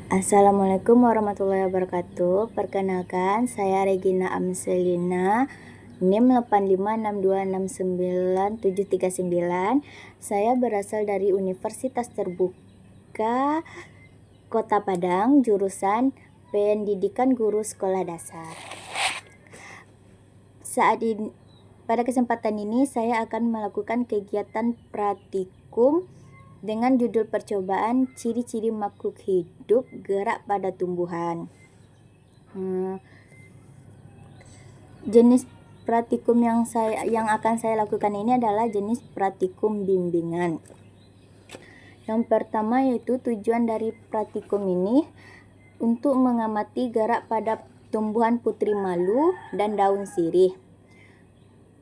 Assalamualaikum warahmatullahi wabarakatuh. Perkenalkan, saya Regina Amselina, NIM 856269739. Saya berasal dari Universitas Terbuka Kota Padang, jurusan Pendidikan Guru Sekolah Dasar. Pada kesempatan ini saya akan melakukan kegiatan praktikum dengan judul percobaan ciri-ciri makhluk hidup gerak pada tumbuhan. Jenis praktikum yang akan saya lakukan ini adalah jenis praktikum bimbingan. Yang pertama yaitu tujuan dari praktikum ini untuk mengamati gerak pada tumbuhan putri malu dan daun sirih.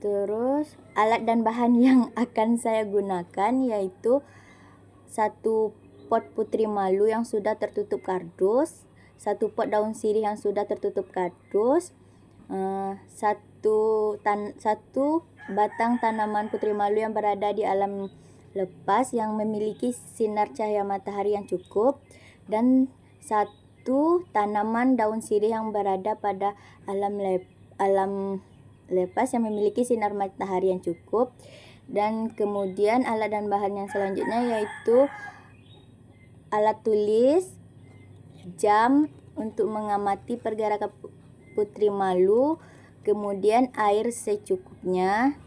Terus alat dan bahan yang akan saya gunakan yaitu satu pot putri malu yang sudah tertutup kardus, satu pot daun sirih yang sudah tertutup kardus, satu batang tanaman putri malu yang berada di alam lepas yang memiliki sinar cahaya matahari yang cukup, dan satu tanaman daun sirih yang berada pada alam lepas yang memiliki sinar matahari yang cukup. Dan kemudian alat dan bahan yang selanjutnya yaitu alat tulis, jam untuk mengamati pergerakan putri malu, kemudian air secukupnya,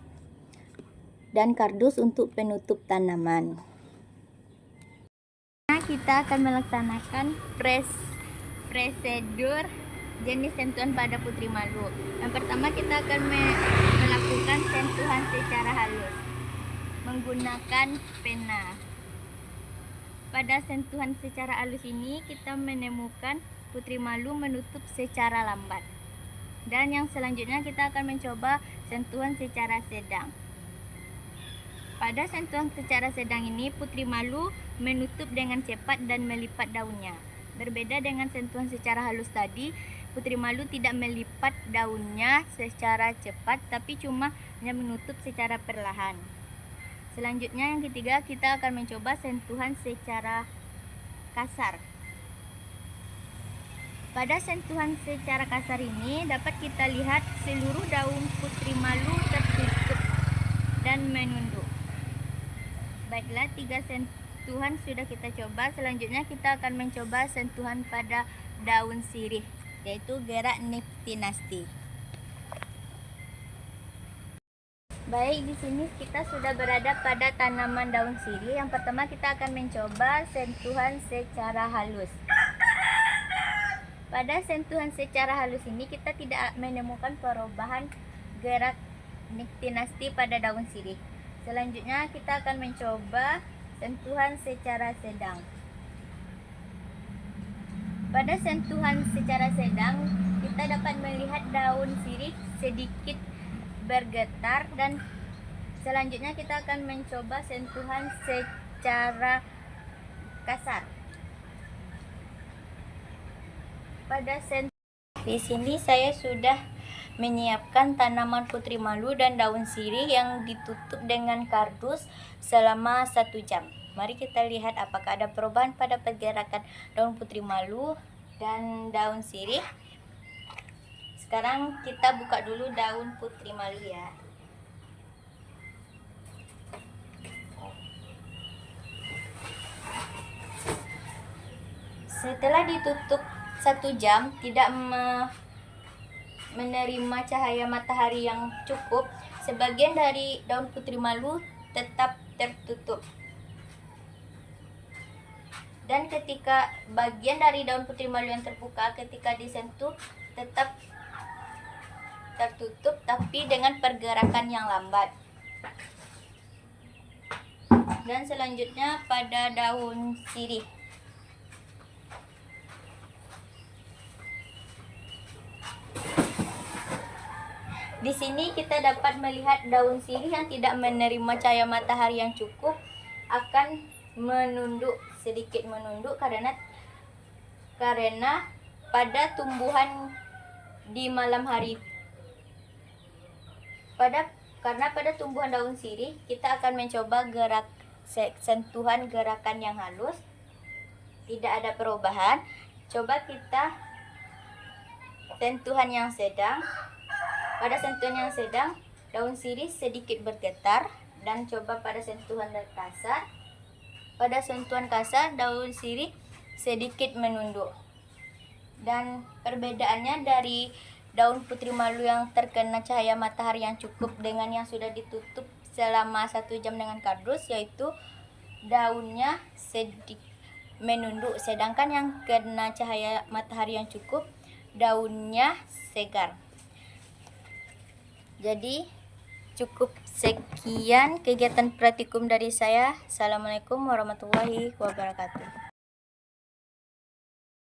dan kardus untuk penutup tanaman. Kita akan melaksanakan prosedur jenis sentuhan pada putri malu. Yang pertama kita akan melakukan sentuhan secara halus menggunakan pena. Pada sentuhan secara halus ini kita menemukan putri malu menutup secara lambat. Dan yang selanjutnya kita akan mencoba sentuhan secara sedang. Pada sentuhan secara sedang ini putri malu menutup dengan cepat dan melipat daunnya. Berbeda dengan sentuhan secara halus tadi, putri malu tidak melipat daunnya secara cepat tapi cuma hanya menutup secara perlahan. Selanjutnya yang ketiga kita akan mencoba sentuhan secara kasar. Pada sentuhan secara kasar ini dapat kita lihat seluruh daun putri malu tertutup dan menunduk. Baiklah, 3 sentuhan sudah kita coba. Selanjutnya kita akan mencoba sentuhan pada daun sirih, yaitu gerak Nyctinastis. Baik, di sini kita sudah berada pada tanaman daun sirih. Yang pertama kita akan mencoba sentuhan secara halus. Pada sentuhan secara halus ini kita tidak menemukan perubahan gerak Nyctinastis pada daun sirih. Selanjutnya kita akan mencoba sentuhan secara sedang. Pada sentuhan secara sedang kita dapat melihat daun sirih sedikit bergetar, dan selanjutnya kita akan mencoba sentuhan secara kasar. Di sini saya sudah menyiapkan tanaman putri malu dan daun sirih yang ditutup dengan kardus selama 1 jam. Mari kita lihat apakah ada perubahan pada pergerakan daun putri malu dan daun sirih. Sekarang kita buka dulu daun putri malu ya. Setelah ditutup 1 jam tidak menerima cahaya matahari yang cukup, sebagian dari daun putri malu tetap tertutup. Dan ketika bagian dari daun putri malu yang terbuka ketika disentuh tetap tertutup tapi dengan pergerakan yang lambat. Dan selanjutnya pada daun sirih. Di sini kita dapat melihat daun sirih yang tidak menerima cahaya matahari yang cukup akan sedikit menunduk karena pada tumbuhan di malam hari. Karena pada tumbuhan daun sirih kita akan mencoba sentuhan gerakan yang halus, tidak ada perubahan. Coba kita sentuhan yang sedang. Pada sentuhan yang sedang, daun sirih sedikit bergetar, dan coba pada sentuhan yang kasar. Pada sentuhan kasar, daun sirih sedikit menunduk. Dan perbedaannya dari daun putri malu yang terkena cahaya matahari yang cukup dengan yang sudah ditutup selama 1 jam dengan kardus, yaitu daunnya sedikit menunduk, sedangkan yang kena cahaya matahari yang cukup daunnya segar. Jadi cukup sekian kegiatan praktikum dari saya. Assalamualaikum warahmatullahi wabarakatuh.